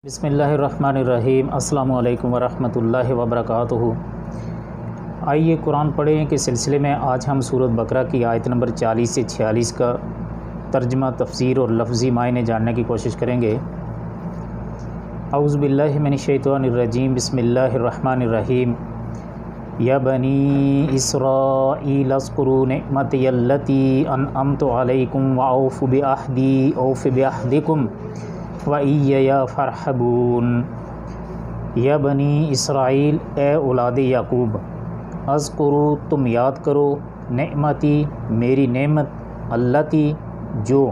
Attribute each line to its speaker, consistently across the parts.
Speaker 1: بسم اللہ الرحمن الرحیم۔ السلام علیکم ورحمۃ اللہ وبرکاتہ۔ آئیے قرآن پڑھیں کے سلسلے میں آج ہم سورۃ بقرہ کی آیت نمبر 40 سے 46 کا ترجمہ، تفسیر اور لفظی معنی جاننے کی کوشش کریں گے۔ اعوذ باللہ من الشیطان الرجیم، بسم اللہ الرحمن الرحیم۔ یا بنی اسرائیل اذکروا نعمتی التی انعمت علیکم واوفوا بعہدی اوف بعہدکم وَإِيَّیَ فَارْحَبُونَ۔ یا بنی اسرائیل، اے اولاد یعقوب، اذکروا، تم یاد کرو، نعمتی، میری نعمت، التی، جو،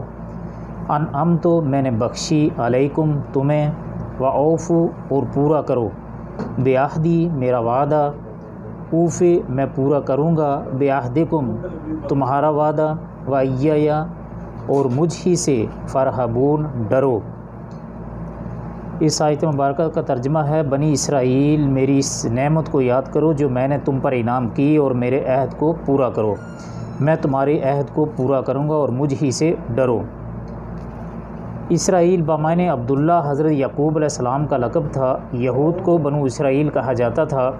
Speaker 1: انعمت، میں نے بخشی، علیکم، تمہیں، وَأَوْفُوا، اور پورا کرو، بعہدی، میرا وعدہ، اوف، میں پورا کروں گا، بعہدکم، تمہارا وعدہ، وَإِيَّیَ، اور مجھ ہی سے، فَارْحَبُونَ، ڈرو۔ اس آیت مبارکہ کا ترجمہ ہے، بنی اسرائیل، میری اس نعمت کو یاد کرو جو میں نے تم پر انعام کی، اور میرے عہد کو پورا کرو، میں تمہارے عہد کو پورا کروں گا اور مجھ ہی سے ڈرو۔ اسرائیل بمعنی عبداللہ حضرت یعقوب علیہ السلام کا لقب تھا۔ یہود کو بنو اسرائیل کہا جاتا تھا،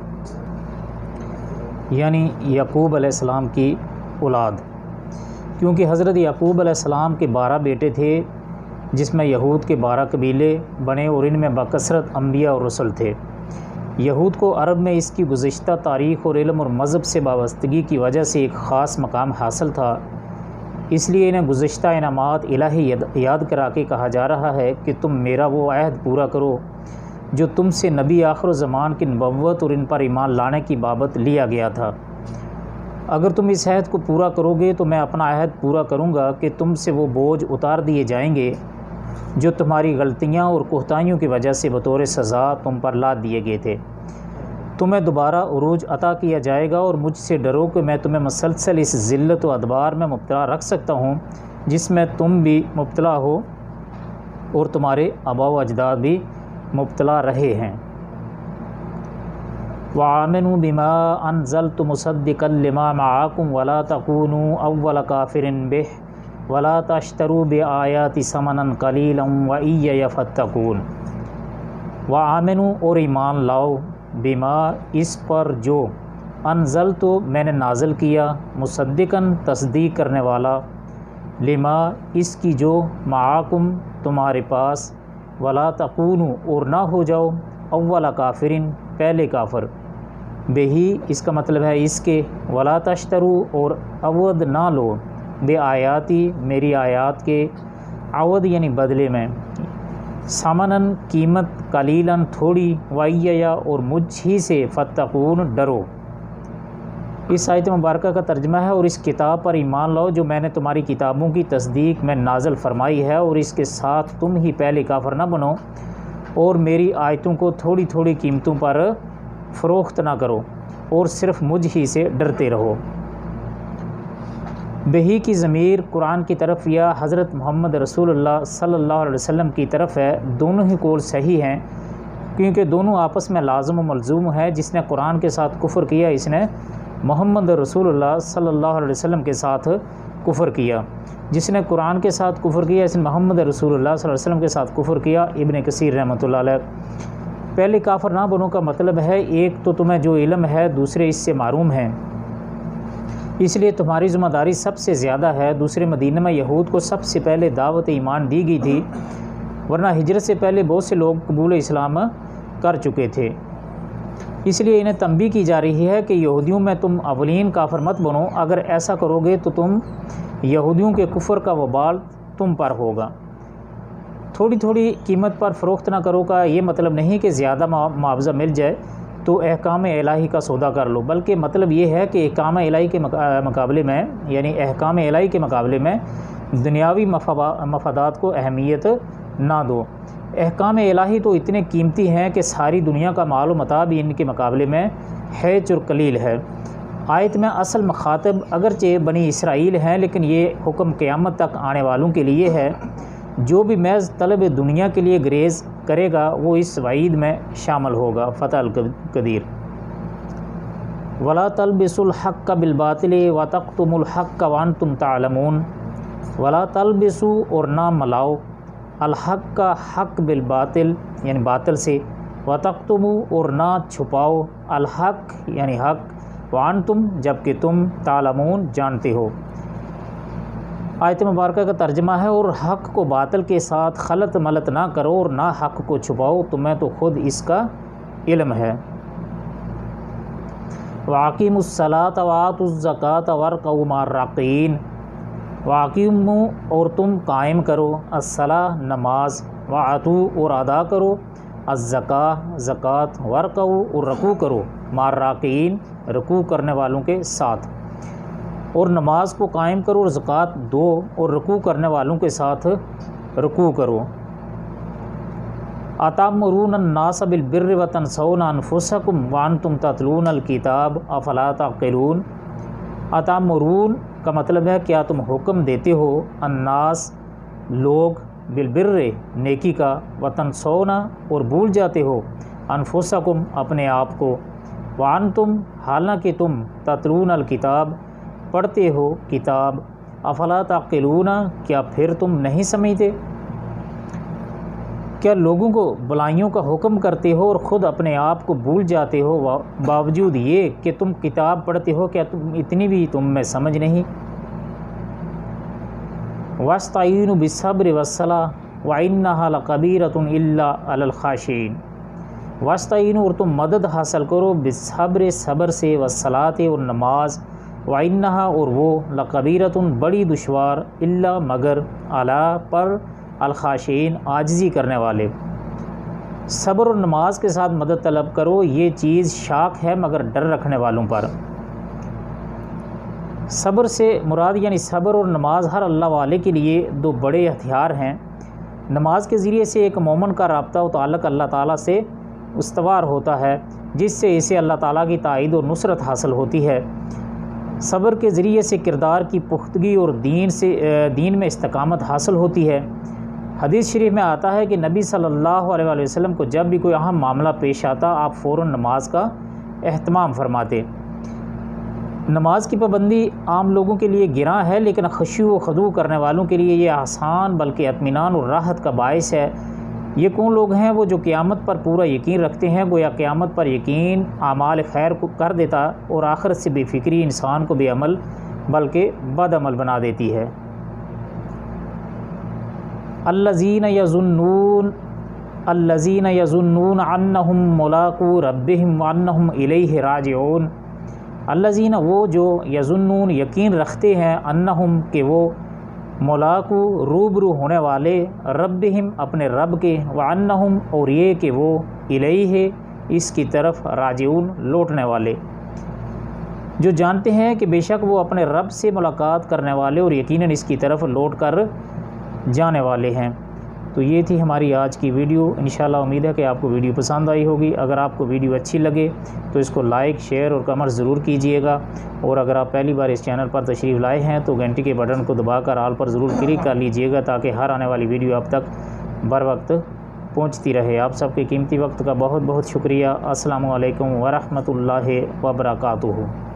Speaker 1: یعنی یعقوب علیہ السلام کی اولاد، کیونکہ حضرت یعقوب علیہ السلام کے 12 بیٹے تھے، جس میں یہود کے 12 قبیلے بنے، اور ان میں بکثرت انبیاء اور رسل تھے۔ یہود کو عرب میں اس کی گزشتہ تاریخ اور علم اور مذہب سے وابستگی کی وجہ سے ایک خاص مقام حاصل تھا، اس لیے انہیں گزشتہ انعامات الہی یاد کرا کے کہا جا رہا ہے کہ تم میرا وہ عہد پورا کرو جو تم سے نبی آخر الزمان کی نبوت اور ان پر ایمان لانے کی بابت لیا گیا تھا۔ اگر تم اس عہد کو پورا کرو گے تو میں اپنا عہد پورا کروں گا کہ تم سے وہ بوجھ اتار دیے جائیں گے جو تمہاری غلطیاں اور کوتاہیوں کی وجہ سے بطور سزا تم پر لاد دیے گئے تھے۔ تمہیں دوبارہ عروج عطا کیا جائے گا، اور مجھ سے ڈرو کہ میں تمہیں مسلسل اس ذلت و ادبار میں مبتلا رکھ سکتا ہوں جس میں تم بھی مبتلا ہو اور تمہارے آباء و اجداد بھی مبتلا رہے ہیں۔ وَآمِنُوا بِمَا أَنزَلْتُ مُصَدِّقًا لِمَا مَعَكُمْ وَلَا تَكُونُوا أَوَّلَ كَافِرٍ بِهِ وَلَا تَشْتَرُوا بِآيَاتِ ثَمَنًا قَلِيلًا وَإِيَّیَ فَاتَّقُونِ۔ وَآمِنُوا، اور ایمان لاؤ، بما، اس پر جو، انزلت، میں نے نازل کیا، مصدقاً، تصدیق کرنے والا، لما، اس کی جو، معاکم، تمہارے پاس، ولا تکونوا، اور نہ ہو جاؤ، اول کافرین، پہلے کافر، بہی، اس کا مطلب ہے اس کے، ولا تشتروا، اور عوض نہ لو، بے آیاتی، میری آیات کے، عوض یعنی بدلے میں، ثمناً، قیمت، قلیلاً، تھوڑی، وَإِيَّیَ، اور مجھ ہی سے، فَاتَّقُونَ، ڈرو۔ اس آیت مبارکہ کا ترجمہ ہے، اور اس کتاب پر ایمان لاؤ جو میں نے تمہاری کتابوں کی تصدیق میں نازل فرمائی ہے، اور اس کے ساتھ تم ہی پہلے کافر نہ بنو، اور میری آیتوں کو تھوڑی تھوڑی قیمتوں پر فروخت نہ کرو، اور صرف مجھ ہی سے ڈرتے رہو۔ بہی کی ضمیر قرآن کی طرف یا حضرت محمد رسول اللہ صلی اللہ علیہ وسلم کی طرف ہے۔ دونوں ہی قول صحیح ہیں، کیونکہ دونوں آپس میں لازم و ملزوم ہے۔ جس نے قرآن کے ساتھ کفر کیا، اس نے محمد رسول اللہ صلی اللہ علیہ وسلم کے ساتھ کفر کیا۔ جس نے قرآن کے ساتھ کفر کیا، اس نے محمد رسول اللہ صلی اللہ علیہ وسلم کے ساتھ کفر کیا۔ ابن کثیر رحمۃ اللہ علیہ۔ پہلے کافر نہ بنو کا مطلب ہے، ایک تو تمہیں جو علم ہے، دوسرے اس سے معروم ہیں، اس لیے تمہاری ذمہ داری سب سے زیادہ ہے۔ دوسرے، مدینہ میں یہود کو سب سے پہلے دعوت ایمان دی گئی تھی، ورنہ ہجرت سے پہلے بہت سے لوگ قبول اسلام کر چکے تھے۔ اس لیے انہیں تنبیہ کی جا رہی ہے کہ یہودیوں میں تم اولین کافر مت بنو، اگر ایسا کرو گے تو تم یہودیوں کے کفر کا وبال تم پر ہوگا۔ تھوڑی تھوڑی قیمت پر فروخت نہ کرو کا یہ مطلب نہیں کہ زیادہ معاوضہ مل جائے تو احکام الہی کا سودا کر لو، بلکہ مطلب یہ ہے کہ احکام الہی کے مقابلے میں، یعنی احکام الہی کے مقابلے میں دنیاوی مفادات کو اہمیت نہ دو۔ احکام الہی تو اتنے قیمتی ہیں کہ ساری دنیا کا مال و متاع بھی ان کے مقابلے میں ہیچ اور قلیل ہے۔ آیت میں اصل مخاطب اگرچہ بنی اسرائیل ہیں، لیکن یہ حکم قیامت تک آنے والوں کے لیے ہے۔ جو بھی محض طلب دنیا کے لیے گریز کرے گا وہ اس وعید میں شامل ہوگا۔ فتح القدیر۔ وَلَا تَلْبِسُوا الْحَقَّ بِالْبَاطِلِ وَتَكْتُمُوا الْحَقَّ وَأَنْتُمْ تَعْلَمُونَ۔ وَلَا تَلْبِسُوا، اور نہ ملاؤ، الحق کا حق بالباطل یعنی باطل سے، وتکتموا اور نہ چھپاؤ الحق یعنی حق، وانتم جبکہ تم تعلمون جانتے ہو۔ آیت مبارکہ کا ترجمہ ہے اور حق کو باطل کے ساتھ خلط ملط نہ کرو اور نہ حق کو چھپاؤ، تمہیں تو خود اس کا علم ہے۔ وَأَقِیمُوا الصَّلَاةَ وَآتُوا الزَّکَاةَ وَارْکَعُوا مَعَ الرَّاکعِینَ، وَأَقِیمُوا اور تم قائم کرو، الصلاۃ نماز، وَآتُوا اور ادا کرو، الزکاۃ زکوٰۃ، وَارْکعُوا اور رکوع کرو، مع الراکعین رکوع کرنے والوں کے ساتھ، اور نماز کو قائم کرو اور زکوٰۃ دو اور رکوع کرنے والوں کے ساتھ رکوع کرو۔ أَتَأْمُرُونَ النَّاسَ بِالْبِرِّ وَتَنْسَوْنَ أَنفُسَكُمْ وَأَنْتُمْ تَتْلُونَ الْكِتَابَ أَفَلَا تَعْقِلُونَ۔ أَتَأْمُرُونَ کا مطلب ہے کیا تم حکم دیتے ہو، الناس لوگ، بالبر نیکی کا، وتنسونا اور بھول جاتے ہو، انفسکم اپنے آپ کو، وانتم حالانکہ تم، تتلون الکتاب پڑھتے ہو کتاب، افلا تعقلون کیا پھر تم نہیں سمجھتے؟ کیا لوگوں کو بلائیوں کا حکم کرتے ہو اور خود اپنے آپ کو بھول جاتے ہو، باوجود یہ کہ تم کتاب پڑھتے ہو، کیا تم اتنی بھی تم میں سمجھ نہیں؟ وَاسْتَعِینُوا بِالصَّبْرِ وَالصَّلَاةِ وَإِنَّهَا لَكَبِیرَةٌ إِلَّا عَلَى الْخَاشِعِینَ۔ وَاسْتَعِینُوا اور تم مدد حاصل کرو، بالصبر صبر سے، والصلاۃ اور نماز، وَإِنَّهَا اور وہ، لَكَبِیرَةٌ بڑی دشوار، إِلَّا مگر، عَلَى پر، الخاشعین عاجزی کرنے والے۔ صبر اور نماز کے ساتھ مدد طلب کرو، یہ چیز شاق ہے مگر ڈر رکھنے والوں پر۔ صبر سے مراد یعنی صبر اور نماز ہر اللہ والے کے لیے دو بڑے ہتھیار ہیں۔ نماز کے ذریعے سے ایک مومن کا رابطہ و تعلق اللہ تعالیٰ سے استوار ہوتا ہے، جس سے اسے اللہ تعالیٰ کی تائید اور نصرت حاصل ہوتی ہے۔ صبر کے ذریعے سے کردار کی پختگی اور دین میں استقامت حاصل ہوتی ہے۔ حدیث شریف میں آتا ہے کہ نبی صلی اللہ علیہ وآلہ وسلم کو جب بھی کوئی اہم معاملہ پیش آتا، آپ فوراً نماز کا اہتمام فرماتے۔ نماز کی پابندی عام لوگوں کے لیے گراں ہے، لیکن خشوع و خضوع کرنے والوں کے لیے یہ آسان بلکہ اطمینان اور راحت کا باعث ہے۔ یہ کون لوگ ہیں؟ وہ جو قیامت پر پورا یقین رکھتے ہیں، گویا قیامت پر یقین اعمال خیر کو کر دیتا اور آخرت سے بے فکری انسان کو بے عمل بلکہ بد عمل بنا دیتی ہے۔ الذین یظنون انہم ملاقو ربہم وانہم الیہ راجعون۔ الذین وہ جو، یظنون یقین رکھتے ہیں، انہم کہ وہ، ملاقو روبرو ہونے والے، ربہم اپنے رب کے، وانہم اور یہ کہ وہ، الیہ اس کی طرف، راجعون لوٹنے والے، جو جانتے ہیں کہ بے شک وہ اپنے رب سے ملاقات کرنے والے اور یقیناً اس کی طرف لوٹ کر جانے والے ہیں۔ تو یہ تھی ہماری آج کی ویڈیو۔ انشاءاللہ امید ہے کہ آپ کو ویڈیو پسند آئی ہوگی۔ اگر آپ کو ویڈیو اچھی لگے تو اس کو لائک، شیئر اور کمنٹ ضرور کیجئے گا، اور اگر آپ پہلی بار اس چینل پر تشریف لائے ہیں تو گھنٹی کے بٹن کو دبا کر آل پر ضرور کلک کر لیجئے گا، تاکہ ہر آنے والی ویڈیو آپ تک بر وقت پہنچتی رہے۔ آپ سب کے قیمتی وقت کا بہت بہت شکریہ۔ السلام علیکم ورحمۃ اللہ وبرکاتہ۔